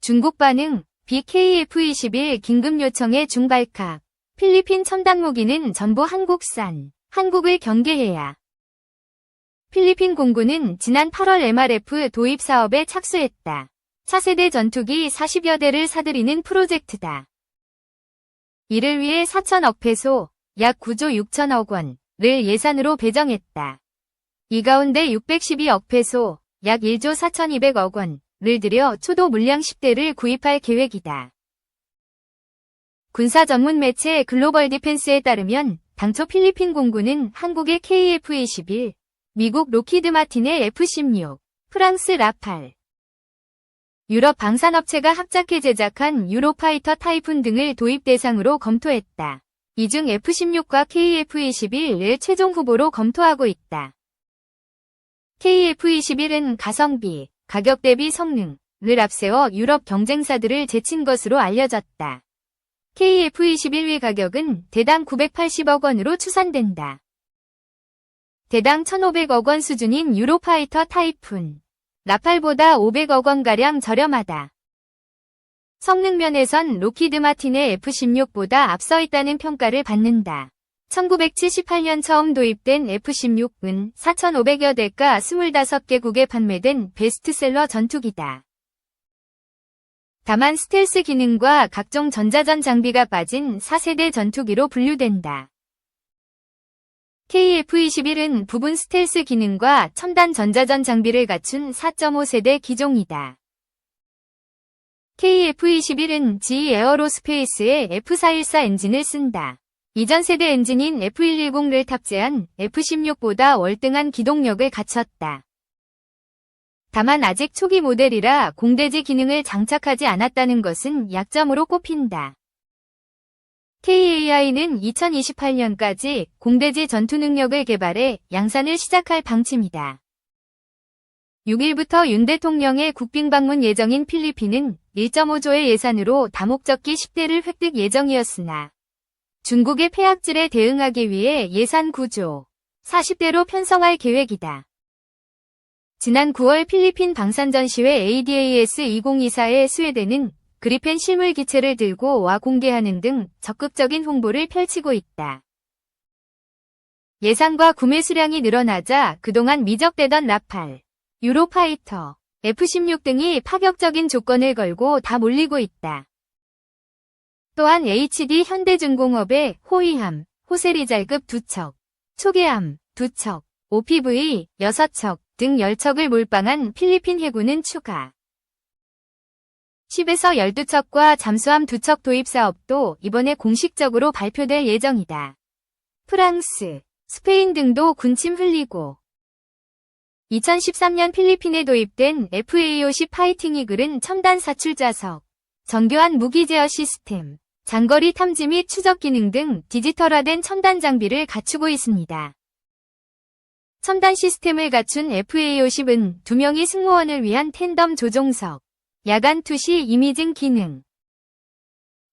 중국 반응, BKF-21 긴급 요청의 중발칵. 필리핀 첨단 무기는 전부 한국산. 한국을 경계해야. 필리핀 공군은 지난 8월 MRF 도입 사업에 착수했다. 차세대 전투기 40여 대를 사들이는 프로젝트다. 이를 위해 4천억 페소, 약 9조 6천억 원을 예산으로 배정했다. 이 가운데 612억 페소, 약 1조 4,200억 원을 들여 초도 물량 10대를 구입할 계획이다. 군사 전문 매체 글로벌 디펜스에 따르면 당초 필리핀 공군은 한국의 KF-21, 미국 로키드 마틴의 F-16, 프랑스 라팔, 유럽 방산업체가 합작해 제작한 유로파이터 타이푼 등을 도입 대상으로 검토했다. 이 중 F-16과 KF-21을 최종 후보로 검토하고 있다. KF-21은 가성비, 가격 대비 성능을 앞세워 유럽 경쟁사들을 제친 것으로 알려졌다. KF-21의 가격은 대당 980억 원으로 추산된다. 대당 1,500억 원 수준인 유로파이터 타이푼, 라팔보다 500억 원가량 저렴하다. 성능 면에선 로키드 마틴의 F-16보다 앞서 있다는 평가를 받는다. 1978년 처음 도입된 F-16은 4,500여 대가 25개국에 판매된 베스트셀러 전투기다. 다만 스텔스 기능과 각종 전자전 장비가 빠진 4세대 전투기로 분류된다. KF-21은 부분 스텔스 기능과 첨단 전자전 장비를 갖춘 4.5세대 기종이다. KF-21은 GE 에어로스페이스의 F414 엔진을 쓴다. 이전 세대 엔진인 F110을 탑재한 F-16보다 월등한 기동력을 갖췄다. 다만 아직 초기 모델이라 공대지 기능을 장착하지 않았다는 것은 약점으로 꼽힌다. KAI는 2028년까지 공대지 전투 능력을 개발해 양산을 시작할 방침이다. 6일부터 윤 대통령의 국빈 방문 예정인 필리핀은 1.5조의 예산으로 다목적기 10대를 획득 예정이었으나 중국의 폐악질에 대응하기 위해 예산 9조 40대로 편성할 계획이다. 지난 9월 필리핀 방산전시회 ADAS2024에 스웨덴은 그리펜 실물 기체를 들고 와 공개하는 등 적극적인 홍보를 펼치고 있다. 예산과 구매 수량이 늘어나자 그동안 미적대던 라팔, 유로파이터, F-16 등이 파격적인 조건을 걸고 다 몰리고 있다. 또한 HD 현대중공업의 호위함, 호세리잘급 2척, 초계함 2척, OPV 6척 등 10척을 몰빵한 필리핀 해군은 추가 10에서 12척과 잠수함 2척 도입 사업도 이번에 공식적으로 발표될 예정이다. 프랑스, 스페인 등도 군침 흘리고 2013년 필리핀에 도입된 FA-50 파이팅 이글은 첨단 사출 자석, 정교한 무기 제어 시스템, 장거리 탐지 및 추적 기능 등 디지털화된 첨단 장비를 갖추고 있습니다. 첨단 시스템을 갖춘 FA-50은 2명의 승무원을 위한 텐덤 조종석, 야간 투시 이미징 기능,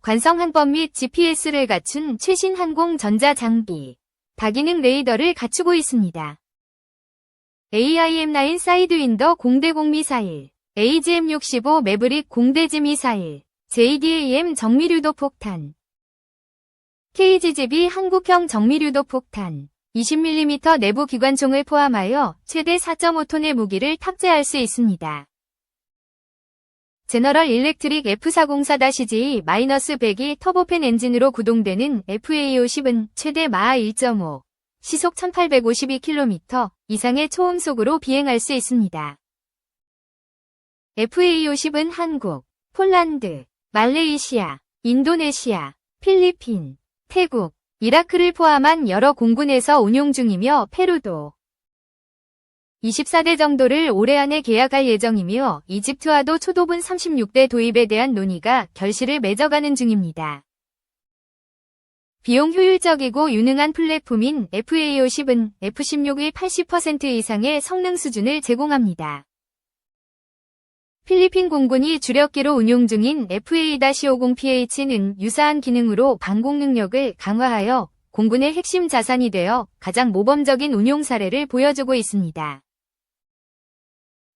관성 항법 및 GPS를 갖춘 최신 항공 전자 장비, 다기능 레이더를 갖추고 있습니다. AIM-9 사이드윈더 공대공 미사일, AGM-65 매브릭 공대지 미사일, JDAM 정밀유도 폭탄, KGGB 한국형 정밀유도 폭탄, 20mm 내부 기관총을 포함하여 최대 4.5톤의 무기를 탑재할 수 있습니다. 제너럴 일렉트릭 F404-G-100이 터보팬 엔진으로 구동되는 FA-50은 최대 마하 1.5, 시속 1852km 이상의 초음속으로 비행할 수 있습니다. FA-50은 한국, 폴란드, 말레이시아, 인도네시아, 필리핀, 태국, 이라크를 포함한 여러 공군에서 운용 중이며 페루도 24대 정도를 올해 안에 계약할 예정이며 이집트와도 초도분 36대 도입에 대한 논의가 결실을 맺어가는 중입니다. 비용 효율적이고 유능한 플랫폼인 FA-50은 F-16의 80% 이상의 성능 수준을 제공합니다. 필리핀 공군이 주력기로 운용 중인 FA-50PH는 유사한 기능으로 방공 능력을 강화하여 공군의 핵심 자산이 되어 가장 모범적인 운용 사례를 보여주고 있습니다.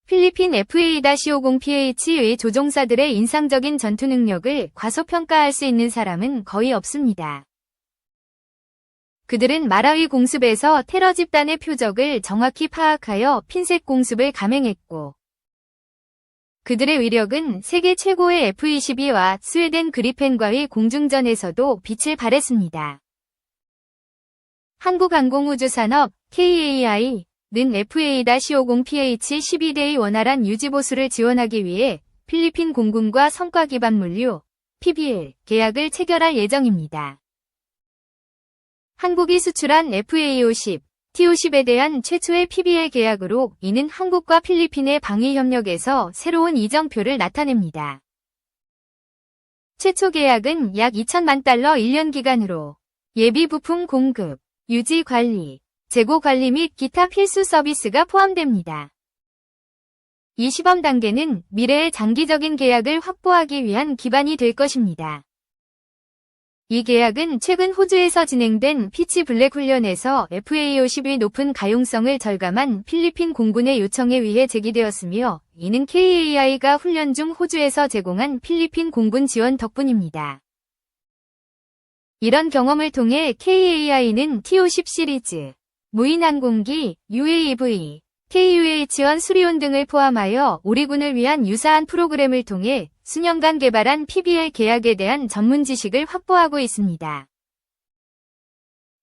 필리핀 FA-50PH의 조종사들의 인상적인 전투 능력을 과소평가할 수 있는 사람은 거의 없습니다. 그들은 마라위 공습에서 테러 집단의 표적을 정확히 파악하여 핀셋 공습을 감행했고, 그들의 위력은 세계 최고의 F-22와 스웨덴 그리펜과의 공중전에서도 빛을 발했습니다. 한국항공우주산업 KAI는 FA-50PH-12대의 원활한 유지보수를 지원하기 위해 필리핀 공군과 성과 기반 물류 PBL 계약을 체결할 예정입니다. 한국이 수출한 FA-50, T-50에 대한 최초의 PBL 계약으로 이는 한국과 필리핀의 방위 협력에서 새로운 이정표를 나타냅니다. 최초 계약은 약 2천만 달러 1년 기간으로 예비 부품 공급, 유지 관리, 재고 관리 및 기타 필수 서비스가 포함됩니다. 이 시범 단계는 미래의 장기적인 계약을 확보하기 위한 기반이 될 것입니다. 이 계약은 최근 호주에서 진행된 피치 블랙 훈련에서 FA-50의 높은 가용성을 절감한 필리핀 공군의 요청에 의해 제기되었으며, 이는 KAI가 훈련 중 호주에서 제공한 필리핀 공군 지원 덕분입니다. 이런 경험을 통해 KAI는 T-50 시리즈, 무인항공기, UAV, KUH-1 수리온 등을 포함하여 우리군을 위한 유사한 프로그램을 통해 수년간 개발한 PBL 계약에 대한 전문 지식을 확보하고 있습니다.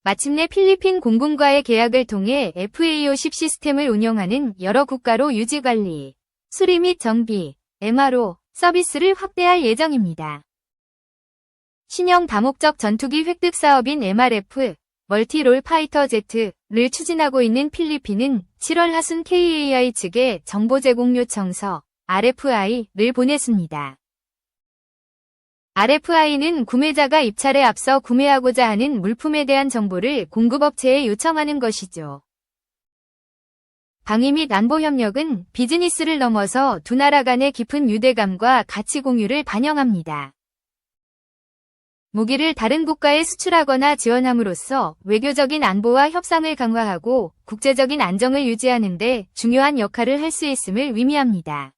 마침내 필리핀 공군과의 계약을 통해 FA-50 시스템을 운영하는 여러 국가로 유지관리, 수리 및 정비, MRO, 서비스를 확대할 예정입니다. 신형 다목적 전투기 획득 사업인 MRF, 멀티롤 파이터 제트를 추진하고 있는 필리핀은 7월 하순 KAI 측에 정보 제공 요청서 RFI를 보냈습니다. RFI는 구매자가 입찰에 앞서 구매하고자 하는 물품에 대한 정보를 공급업체에 요청하는 것이죠. 방위 및 안보 협력은 비즈니스를 넘어서 두 나라 간의 깊은 유대감과 가치 공유를 반영합니다. 무기를 다른 국가에 수출하거나 지원함으로써 외교적인 안보와 협상을 강화하고 국제적인 안정을 유지하는 데 중요한 역할을 할 수 있음을 의미합니다.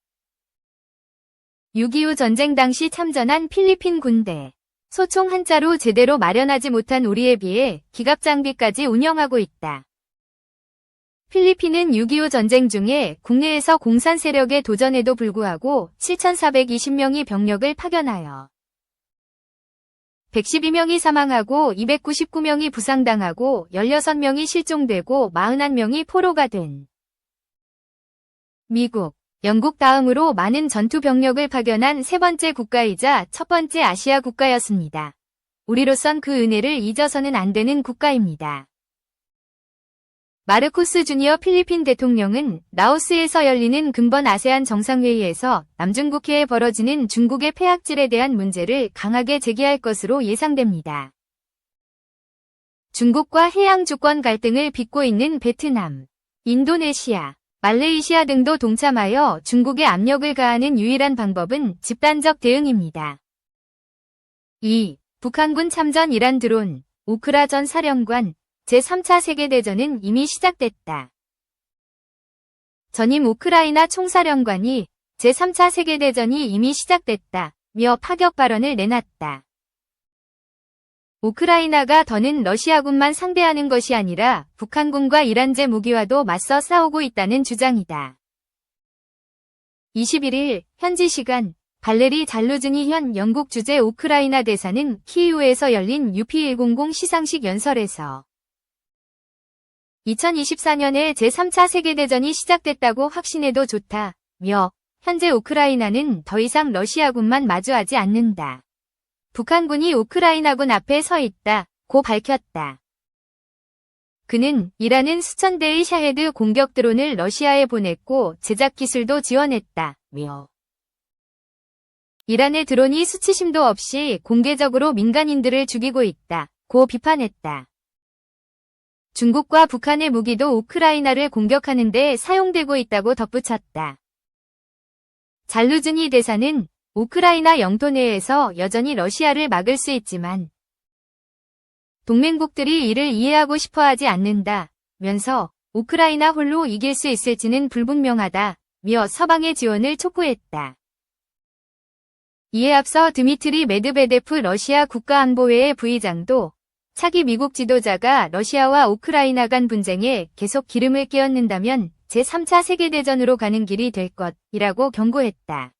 6.25 전쟁 당시 참전한 필리핀 군대. 소총 한자로 제대로 마련하지 못한 우리에 비해 기갑 장비까지 운영하고 있다. 필리핀은 6.25 전쟁 중에 국내에서 공산 세력의 도전에도 불구하고 7,420명의 병력을 파견하여 112명이 사망하고 299명이 부상당하고 16명이 실종되고 41명이 포로가 된 미국, 영국 다음으로 많은 전투 병력을 파견한 세 번째 국가이자 첫 번째 아시아 국가였습니다. 우리로선 그 은혜를 잊어서는 안 되는 국가입니다. 마르코스 주니어 필리핀 대통령은 라오스에서 열리는 금번 아세안 정상회의에서 남중국해에 벌어지는 중국의 폐악질에 대한 문제를 강하게 제기할 것으로 예상됩니다. 중국과 해양 주권 갈등을 빚고 있는 베트남, 인도네시아, 말레이시아 등도 동참하여 중국에 압력을 가하는 유일한 방법은 집단적 대응입니다. 2. 북한군 참전 이란 드론, 우크라 전 사령관, 제3차 세계대전은 이미 시작됐다. 전임 우크라이나 총사령관이 제3차 세계대전이 이미 시작됐다며 파격 발언을 내놨다. 우크라이나가 더는 러시아군만 상대하는 것이 아니라 북한군과 이란제 무기와도 맞서 싸우고 있다는 주장이다. 21일 현지 시간 발레리 잘루즈니 현 영국 주재 우크라이나 대사는 키이우에서 열린 UP100 시상식 연설에서 2024년에 제3차 세계대전이 시작됐다고 확신해도 좋다며 현재 우크라이나는 더 이상 러시아군만 마주하지 않는다. 북한군이 우크라이나군 앞에 서 있다고 밝혔다. 그는 이란은 수천 대의 샤헤드 공격 드론을 러시아에 보냈고 제작 기술도 지원했다며 이란의 드론이 수치심도 없이 공개적으로 민간인들을 죽이고 있다고 비판했다. 중국과 북한의 무기도 우크라이나를 공격하는 데 사용되고 있다고 덧붙였다. 잘루즈니 대사는 우크라이나 영토 내에서 여전히 러시아를 막을 수 있지만 동맹국들이 이를 이해하고 싶어하지 않는다면서 우크라이나 홀로 이길 수 있을지는 불분명하다며 서방의 지원을 촉구했다. 이에 앞서 드미트리 메드베데프 러시아 국가안보회의 부의장도 차기 미국 지도자가 러시아와 우크라이나 간 분쟁에 계속 기름을 끼얹는다면 제3차 세계대전으로 가는 길이 될 것이라고 경고했다.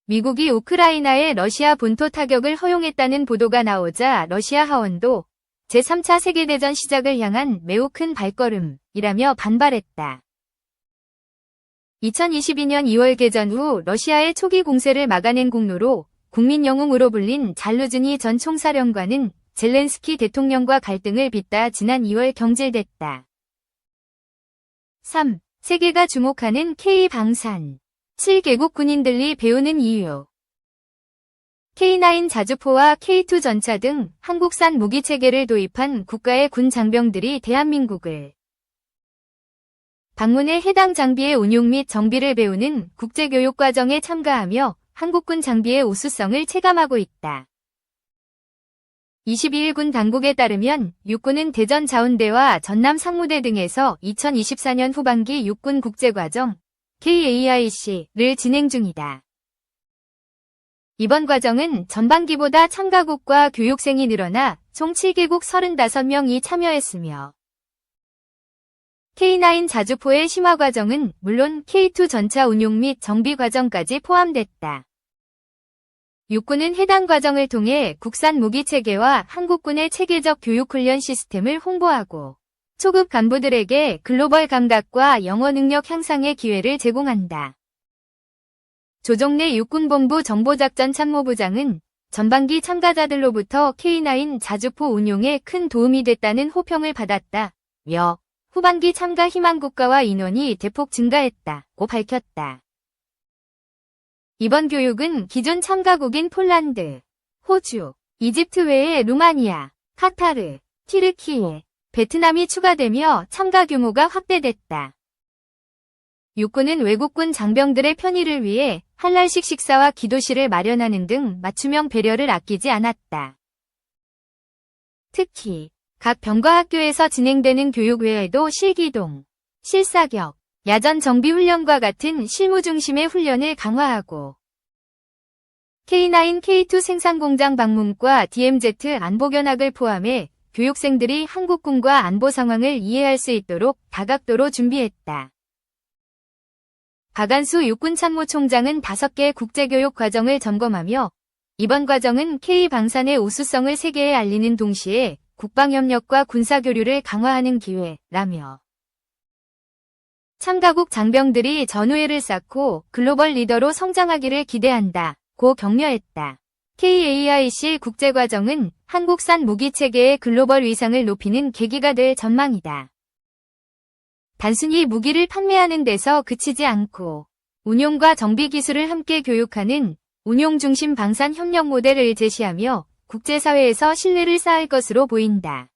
미국이 우크라이나에 러시아 본토 타격을 허용했다는 보도가 나오자 러시아 하원도 제3차 세계대전 시작을 향한 매우 큰 발걸음이라며 반발했다. 2022년 2월 개전 후 러시아의 초기 공세를 막아낸 공로로 국민 영웅으로 불린 잘루즈니 전 총사령관은 젤렌스키 대통령과 갈등을 빚다 지난 2월 경질됐다. 3. 세계가 주목하는 K-방산. 7개국 군인들이 배우는 이유. K9 자주포와 K2 전차 등 한국산 무기체계를 도입한 국가의 군 장병들이 대한민국을 방문해 해당 장비의 운용 및 정비를 배우는 국제교육과정에 참가하며 한국군 장비의 우수성을 체감하고 있다. 22일 군 당국에 따르면 육군은 대전 자운대와 전남 상무대 등에서 2024년 후반기 육군 국제과정 KAIC를 진행 중이다. 이번 과정은 전반기보다 참가국과 교육생이 늘어나 총 7개국 35명이 참여했으며 K9 자주포의 심화 과정은 물론 K2 전차 운용 및 정비 과정까지 포함됐다. 육군은 해당 과정을 통해 국산 무기 체계와 한국군의 체계적 교육 훈련 시스템을 홍보하고 초급 간부들에게 글로벌 감각과 영어 능력 향상의 기회를 제공한다. 조정래 육군본부 정보작전 참모부장은 전반기 참가자들로부터 K9 자주포 운용에 큰 도움이 됐다는 호평을 받았다며 후반기 참가 희망 국가와 인원이 대폭 증가했다고 밝혔다. 이번 교육은 기존 참가국인 폴란드, 호주, 이집트 외에 루마니아, 카타르, 튀르키예, 베트남이 추가되며 참가 규모가 확대됐다. 육군은 외국군 장병들의 편의를 위해 한랄식 식사와 기도실을 마련하는 등 맞춤형 배려를 아끼지 않았다. 특히 각 병과 학교에서 진행되는 교육 외에도 실기동, 실사격, 야전 정비 훈련과 같은 실무 중심의 훈련을 강화하고 K9, K2 생산공장 방문과 DMZ 안보견학을 포함해 교육생들이 한국군과 안보 상황을 이해할 수 있도록 다각도로 준비했다. 박안수 육군참모총장은 5개 국제교육 과정을 점검하며 이번 과정은 K-방산의 우수성을 세계에 알리는 동시에 국방협력과 군사교류를 강화하는 기회라며 참가국 장병들이 전우회를 쌓고 글로벌 리더로 성장하기를 기대한다고 격려했다. KAIC 국제과정은 한국산 무기체계의 글로벌 위상을 높이는 계기가 될 전망이다. 단순히 무기를 판매하는 데서 그치지 않고 운용과 정비 기술을 함께 교육하는 운용 중심 방산 협력 모델을 제시하며 국제사회에서 신뢰를 쌓을 것으로 보인다.